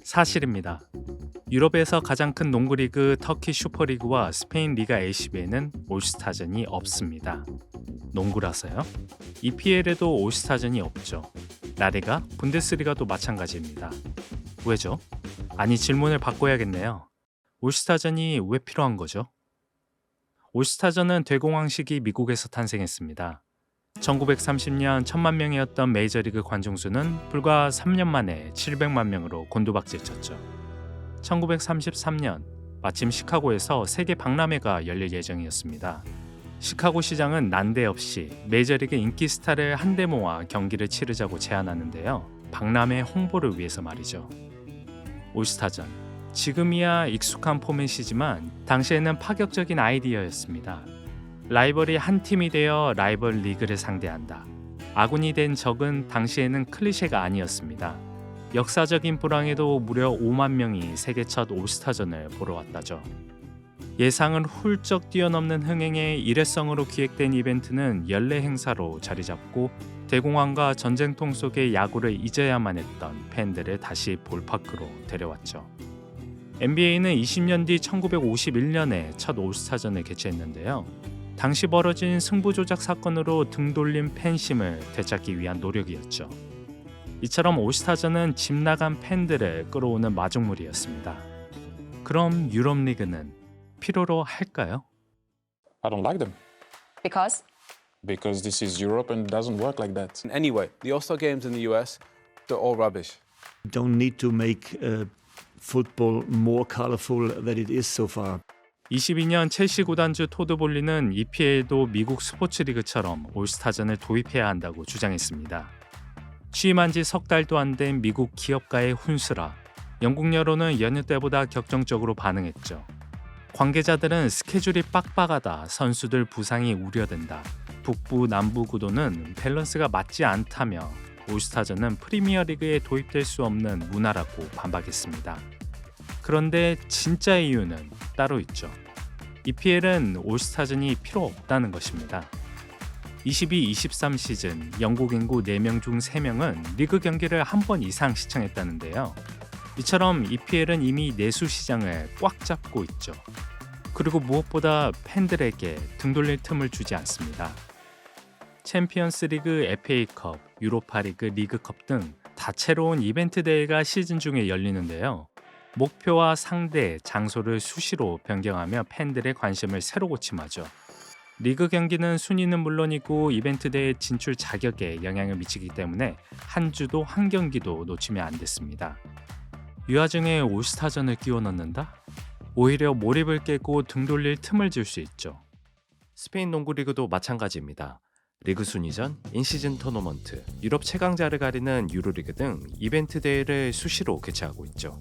사실입니다. 유럽에서 가장 큰 농구리그 터키 슈퍼리그와 스페인 리가 ACB에는 올스타전이 없습니다. 농구라서요? EPL에도 올스타전이 없죠. 라리가, 분데스리가도 마찬가지입니다. 왜죠? 아니, 질문을 바꿔야겠네요. 올스타전이 왜 필요한 거죠? 올스타전은 대공황식이 미국에서 탄생했습니다. 1930년 1000만 명이었던 메이저리그 관중수는 불과 3년 만에 700만 명으로 곤두박질쳤죠. 1933년 마침 시카고에서 세계 박람회가 열릴 예정이었습니다. 시카고 시장은 난데없이 메이저리그 인기 스타를 한데 모아 경기를 치르자고 제안하는데요. 박람회 홍보를 위해서 말이죠. 올스타전, 지금이야 익숙한 포맷이지만 당시에는 파격적인 아이디어였습니다. 라이벌이 한 팀이 되어 라이벌 리그를 상대한다. 아군이 된 적은 당시에는 클리셰가 아니었습니다. 역사적인 불황에도 무려 5만 명이 세계 첫 올스타전을 보러 왔다죠. 예상을 훌쩍 뛰어넘는 흥행의 일회성으로 기획된 이벤트는 연례 행사로 자리 잡고 대공황과 전쟁통 속의 야구를 잊어야만 했던 팬들을 다시 볼파크로 데려왔죠. NBA는 20년 뒤 1951년에 첫 올스타전을 개최했는데요. 당시 벌어진 승부 조작 사건으로 등 돌린 팬심을 되찾기 위한 노력이었죠. 이처럼 올스타전은 집 나간 팬들을 끌어오는 마중물이었습니다. 그럼 유럽 리그는 필요로 할까요? I don't like them Because? because this is Europe and it doesn't work like that. Anyway, the All-Star games in the US, they're all rubbish. Don't need to make football more colorful than it is so far. 22년 첼시 구단주 토드 볼리는 EPL도 미국 스포츠리그처럼 올스타전을 도입해야 한다고 주장했습니다. 취임한 지 석 달도 안 된 미국 기업가의 훈수라 영국 여론은 여느 때보다 격정적으로 반응했죠. 관계자들은 스케줄이 빡빡하다, 선수들 부상이 우려된다, 북부 남부 구도는 밸런스가 맞지 않다며 올스타전은 프리미어리그에 도입될 수 없는 문화라고 반박했습니다. 그런데 진짜 이유는 따로 있죠. EPL은 올스타전이 필요 없다는 것입니다. 22-23 시즌 영국 인구 4명 중 3명은 리그 경기를 한 번 이상 시청했다는데요. 이처럼 EPL은 이미 내수 시장을 꽉 잡고 있죠. 그리고 무엇보다 팬들에게 등 돌릴 틈을 주지 않습니다. 챔피언스 리그, FA컵, 유로파리그, 리그컵 등 다채로운 이벤트 대회가 시즌 중에 열리는데요. 목표와 상대, 장소를 수시로 변경하며 팬들의 관심을 새로 고침하죠. 리그 경기는 순위는 물론이고 이벤트 대회 진출 자격에 영향을 미치기 때문에 한 주도 한 경기도 놓치면 안 됐습니다. 이 와중에 올스타전을 끼워 넣는다? 오히려 몰입을 깨고 등 돌릴 틈을 줄 수 있죠. 스페인 농구 리그도 마찬가지입니다. 리그 순위전, 인시즌 토너먼트, 유럽 최강자를 가리는 유로리그 등 이벤트 대회를 수시로 개최하고 있죠.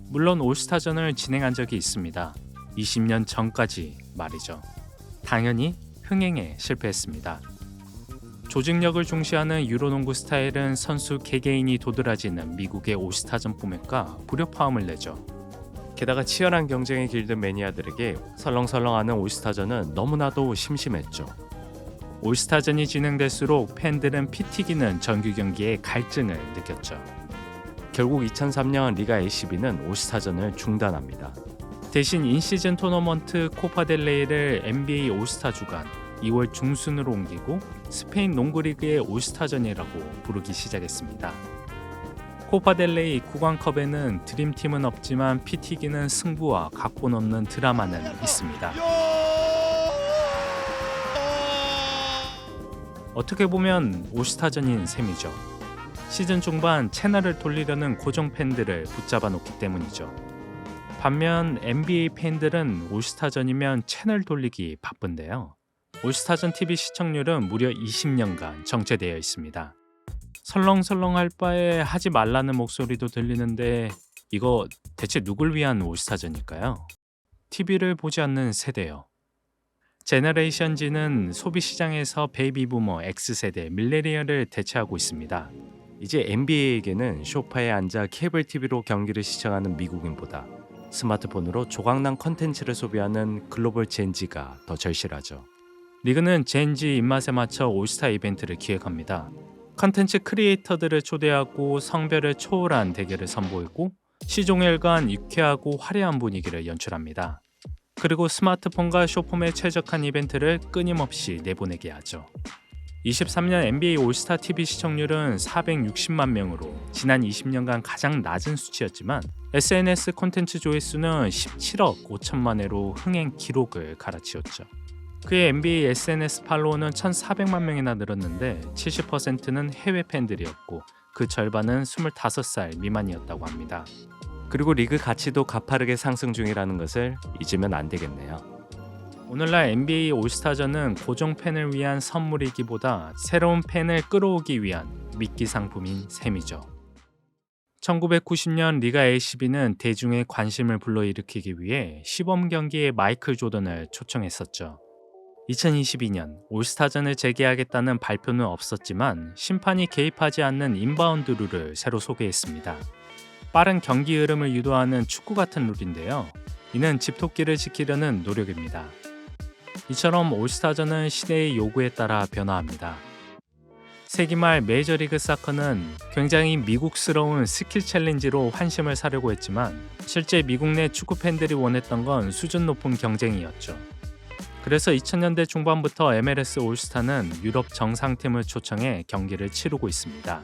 물론 올스타전을 진행한 적이 있습니다. 20년 전까지 말이죠. 당연히 흥행에 실패했습니다. 조직력을 중시하는 유로농구 스타일은 선수 개개인이 도드라지는 미국의 올스타전 포맷과 불협화음을 내죠. 게다가 치열한 경쟁에 길든 매니아들에게 설렁설렁하는 올스타전은 너무나도 심심했죠. 올스타전이 진행될수록 팬들은 피 튀기는 정규 경기에 갈증을 느꼈죠. 결국 2003년 리가 ACB는 올스타전을 중단합니다. 대신 인시즌 토너먼트 코파델레이를 NBA 올스타 주간 2월 중순으로 옮기고 스페인 농구리그의 올스타전이라고 부르기 시작했습니다. 코파델레이 구강컵에는 드림팀은 없지만 피 튀기는 승부와 각본 없는 드라마는 있습니다. 어떻게 보면 올스타전인 셈이죠. 시즌 중반 채널을 돌리려는 고정 팬들을 붙잡아 놓기 때문이죠. 반면 NBA 팬들은 올스타전이면 채널 돌리기 바쁜데요. 올스타전 TV 시청률은 무려 20년간 정체되어 있습니다. 설렁설렁할 바에 하지 말라는 목소리도 들리는데 이거 대체 누굴 위한 올스타전일까요? TV를 보지 않는 세대요. 제너레이션 G는 소비시장에서 베이비부머 X세대 밀레니얼을 대체하고 있습니다. 이제 NBA에게는 소파에 앉아 케이블 TV로 경기를 시청하는 미국인보다 스마트폰으로 조각난 컨텐츠를 소비하는 글로벌 젠지가 더 절실하죠. 리그는 젠지 입맛에 맞춰 올스타 이벤트를 기획합니다. 컨텐츠 크리에이터들을 초대하고 성별을 초월한 대결을 선보이고 시종일관 유쾌하고 화려한 분위기를 연출합니다. 그리고 스마트폰과 쇼폼에 최적한 이벤트를 끊임없이 내보내게 하죠. 23년 NBA 올스타 TV 시청률은 460만 명으로 지난 20년간 가장 낮은 수치였지만 SNS 콘텐츠 조회수는 17억 5천만 회로 흥행 기록을 갈아치웠죠. 그의 NBA SNS 팔로워는 1,400만 명이나 늘었는데 70%는 해외 팬들이었고 그 절반은 25살 미만이었다고 합니다. 그리고 리그 가치도 가파르게 상승 중이라는 것을 잊으면 안 되겠네요. 오늘날 NBA 올스타전은 고정 팬을 위한 선물이기보다 새로운 팬을 끌어오기 위한 미끼 상품인 셈이죠. 1990년 리가 ACB는 대중의 관심을 불러일으키기 위해 시범 경기에 마이클 조던을 초청했었죠. 2022년 올스타전을 재개하겠다는 발표는 없었지만 심판이 개입하지 않는 인바운드 룰을 새로 소개했습니다. 빠른 경기 흐름을 유도하는 축구 같은 룰인데요. 이는 집토끼를 지키려는 노력입니다. 이처럼 올스타전은 시대의 요구에 따라 변화합니다. 세기 말 메이저리그 사커는 굉장히 미국스러운 스킬 챌린지로 환심을 사려고 했지만 실제 미국 내 축구 팬들이 원했던 건 수준 높은 경쟁이었죠. 그래서 2000년대 중반부터 MLS 올스타는 유럽 정상팀을 초청해 경기를 치르고 있습니다.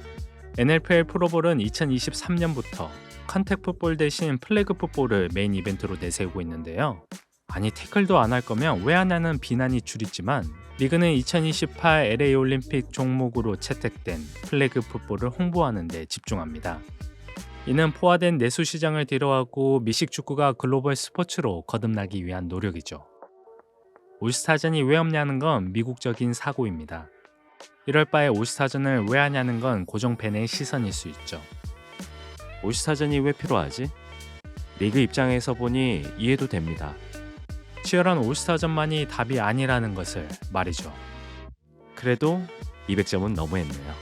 NFL 프로볼은 2023년부터 컨택 풋볼 대신 플래그 풋볼을 메인 이벤트로 내세우고 있는데요. 아니 태클도 안 할 거면 왜 하냐는 비난이 줄이지만 리그는 2028 LA 올림픽 종목으로 채택된 플래그 풋볼을 홍보하는 데 집중합니다. 이는 포화된 내수 시장을 뒤로하고 미식 축구가 글로벌 스포츠로 거듭나기 위한 노력이죠. 올스타전이 왜 없냐는 건 미국적인 사고입니다. 이럴 바에 올스타전을 왜 하냐는 건 고정 팬의 시선일 수 있죠. 올스타전이 왜 필요하지? 리그 입장에서 보니 이해도 됩니다. 치열한 올스타전만이 답이 아니라는 것을 말이죠. 그래도 200점은 너무했네요.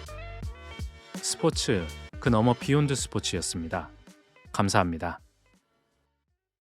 스포츠, 그 너머 비욘드 스포츠였습니다. 감사합니다.